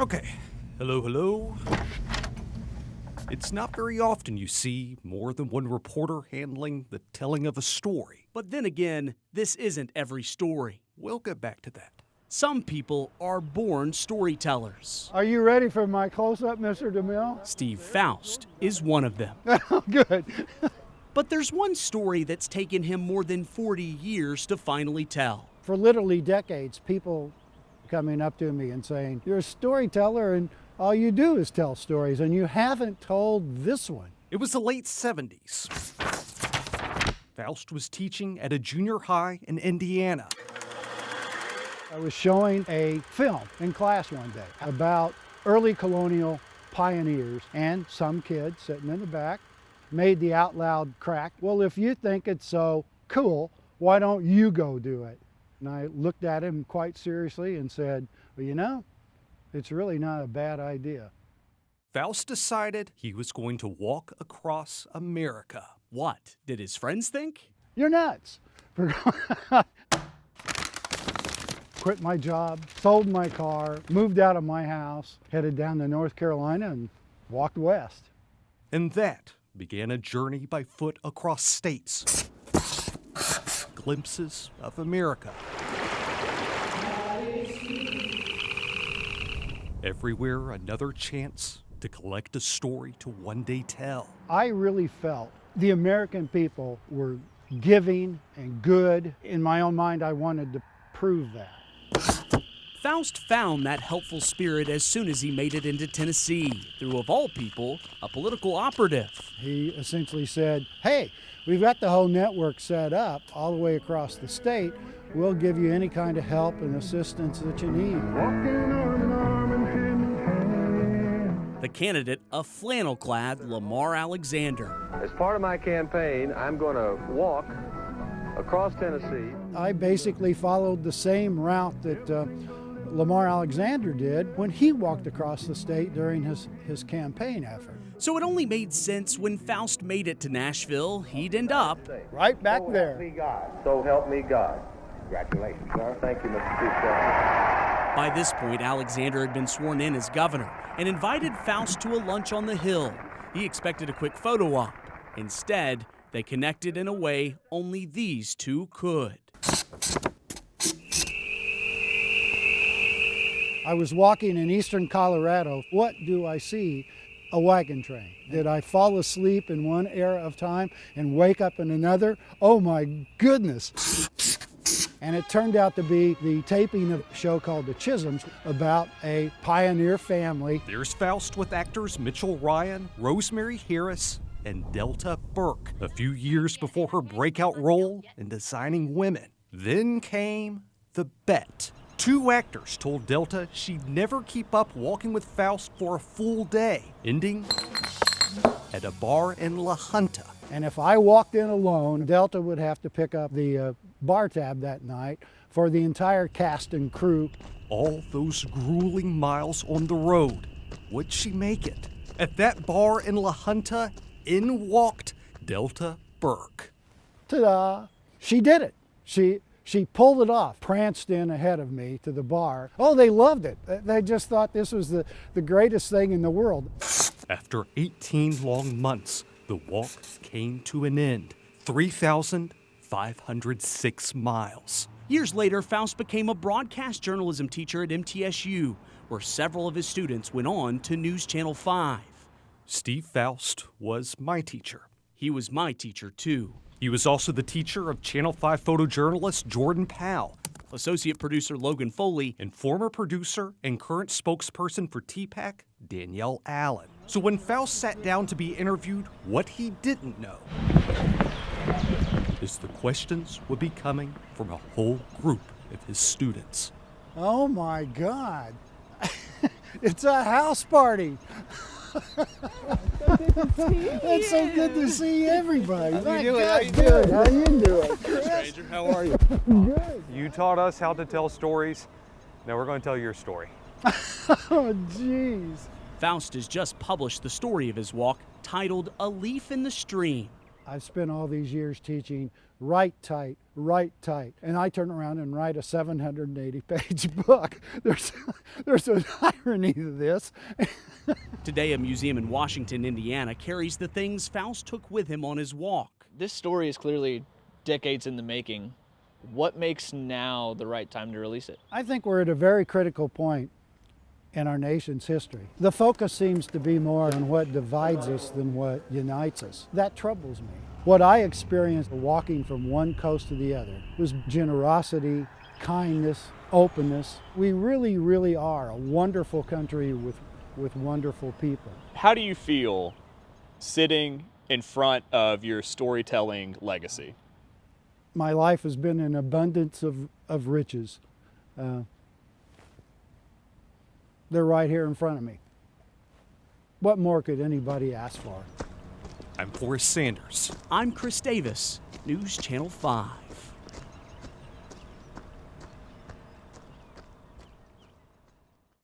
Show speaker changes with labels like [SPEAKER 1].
[SPEAKER 1] Okay, hello. It's not very often you see more than one reporter handling the telling of a story.
[SPEAKER 2] But then again, this isn't every story.
[SPEAKER 1] We'll get back to that.
[SPEAKER 2] Some people are born storytellers.
[SPEAKER 3] Are you ready for my close-up, Mr. DeMille?
[SPEAKER 2] Steve Faust is one of them.
[SPEAKER 3] Good.
[SPEAKER 2] But there's one story that's taken him more than 40 years to finally tell.
[SPEAKER 3] For literally decades, people coming up to me and saying, you're a storyteller and all you do is tell stories, and you haven't told this one.
[SPEAKER 1] It was the late 70s. Faust was teaching at a junior high in Indiana.
[SPEAKER 3] I was showing a film in class one day about early colonial pioneers, and some kid sitting in the back made the out loud crack, well, if you think it's so cool, why don't you go do it? And I looked at him quite seriously and said, well, you know, it's really not a bad idea.
[SPEAKER 1] Faust decided he was going to walk across America.
[SPEAKER 2] What did his friends think?
[SPEAKER 3] You're nuts. Quit my job, sold my car, moved out of my house, headed down to North Carolina and walked west.
[SPEAKER 1] And that began a journey by foot across states. Glimpses of America. Everywhere another chance to collect a story to one day tell.
[SPEAKER 3] I really felt the American people were giving and good. In my own mind, I wanted to prove that.
[SPEAKER 2] Faust found that helpful spirit as soon as he made it into Tennessee, through, of all people, a political operative.
[SPEAKER 3] He essentially said, hey, we've got the whole network set up all the way across the state. We'll give you any kind of help and assistance that you need.
[SPEAKER 2] The candidate, a flannel-clad Lamar Alexander.
[SPEAKER 4] As part of my campaign, I'm going to walk across Tennessee.
[SPEAKER 3] I basically followed the same route that Lamar Alexander did when he walked across the state during his campaign effort.
[SPEAKER 2] So it only made sense when Faust made it to Nashville, he'd end up
[SPEAKER 3] right back there.
[SPEAKER 4] So help me God. So help me God. Congratulations, sir. Thank you, Mr. Chief Justice.
[SPEAKER 2] By this point, Alexander had been sworn in as governor and invited Faust to a lunch on the Hill. He expected a quick photo op. Instead, they connected in a way only these two could.
[SPEAKER 3] I was walking in eastern Colorado. What do I see? A wagon train. Did I fall asleep in one era of time and wake up in another? Oh my goodness. And it turned out to be the taping of a show called The Chisholms about a pioneer family.
[SPEAKER 1] There's Faust with actors Mitchell Ryan, Rosemary Harris, and Delta Burke, a few years before her breakout role in Designing Women. Then came the bet. Two actors told Delta she'd never keep up walking with Faust for a full day, ending at a bar in La Junta.
[SPEAKER 3] And if I walked in alone, Delta would have to pick up the bar tab that night for the entire cast and crew.
[SPEAKER 1] All those grueling miles on the road. Would she make it? At that bar in La Junta, in walked Delta Burke.
[SPEAKER 3] Ta-da! She did it. She pulled it off, pranced in ahead of me to the bar. Oh, they loved it. They just thought this was the greatest thing in the world.
[SPEAKER 1] After 18 long months, the walk came to an end. 3,506 miles.
[SPEAKER 2] Years later, Faust became a broadcast journalism teacher at MTSU, where several of his students went on to News Channel 5.
[SPEAKER 1] Steve Faust was my teacher.
[SPEAKER 2] He was my teacher, too.
[SPEAKER 1] He was also the teacher of Channel 5 photojournalist Jordan Powell,
[SPEAKER 2] associate producer Logan Foley,
[SPEAKER 1] and former producer and current spokesperson for TPAC, Danielle Allen. So when Faust sat down to be interviewed, what he didn't know is the questions would be coming from a whole group of his students.
[SPEAKER 3] Oh my God, it's a house party. It's so good to see everybody.
[SPEAKER 5] How you doing? How you
[SPEAKER 3] Good.
[SPEAKER 5] doing?
[SPEAKER 3] How you doing?
[SPEAKER 5] Stranger, how are you?
[SPEAKER 3] Good.
[SPEAKER 5] You taught us how to tell stories. Now we're going to tell your story.
[SPEAKER 3] Oh, jeez.
[SPEAKER 2] Faust has just published the story of his walk, titled A Leaf in the Stream.
[SPEAKER 3] I've spent all these years teaching, write tight, and I turn around and write a 780-page book. There's an irony to this.
[SPEAKER 2] Today, a museum in Washington, Indiana carries the things Faust took with him on his walk.
[SPEAKER 6] This story is clearly decades in the making. What makes now the right time to release it?
[SPEAKER 3] I think we're at a very critical point in our nation's history. The focus seems to be more on what divides us than what unites us. That troubles me. What I experienced walking from one coast to the other was generosity, kindness, openness. We really, really are a wonderful country with wonderful people.
[SPEAKER 7] How do you feel sitting in front of your storytelling legacy?
[SPEAKER 3] My life has been an abundance of riches. They're right here in front of me. What more could anybody ask for?
[SPEAKER 1] I'm Forrest Sanders.
[SPEAKER 2] I'm Chris Davis, News Channel 5.